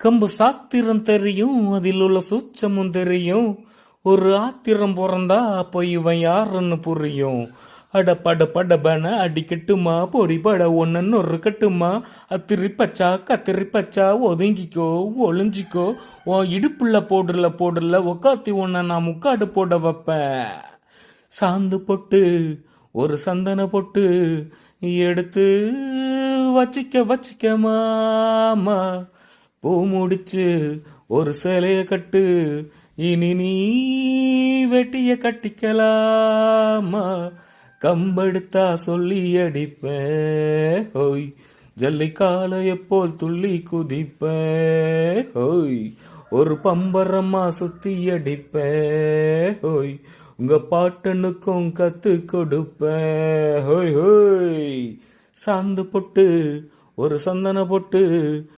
கம்பு சாத்திரம் தெரியும், அதில் உள்ள சூச்சமும் தெரியும். ஒரு ஆத்திரம் பிறந்தா அப்போ இவன் யாருன்னு புரியும். அட படபன அடிக்கட்டுமா, பொடி பட ஒன்னு ஒரு கட்டுமா. அத்திரிப்பச்சா கத்திரிப்பச்சா, ஒதுங்கிக்கோ ஒளிஞ்சிக்கோ. உன் இடுப்புள்ள போடல உக்காத்தி உன்னை நான் முக்காடு போட வைப்பேன். சாந்து பொட்டு ஒரு சந்தன பொட்டு எடுத்து வச்சிக்க மாமா. பூ முடிச்சு ஒரு சேலைய கட்டு, இனி நீ வெட்டிய கட்டிக்கலாமா. கம்பெடுத்தா சொல்லி அடிப்பேன் ஹோய், ஜல்லிக்காலைய போல் துள்ளி குதிப்பேன் ஹோய். ஒரு பம்பரமா சுத்தி அடிப்பேன் ஹோய், உங்க பாட்டனுக்கும் கத்து கொடுப்பேன் ஹோய் ஹோய். சாந்து பொட்டு ஒரு சந்தன பொட்டு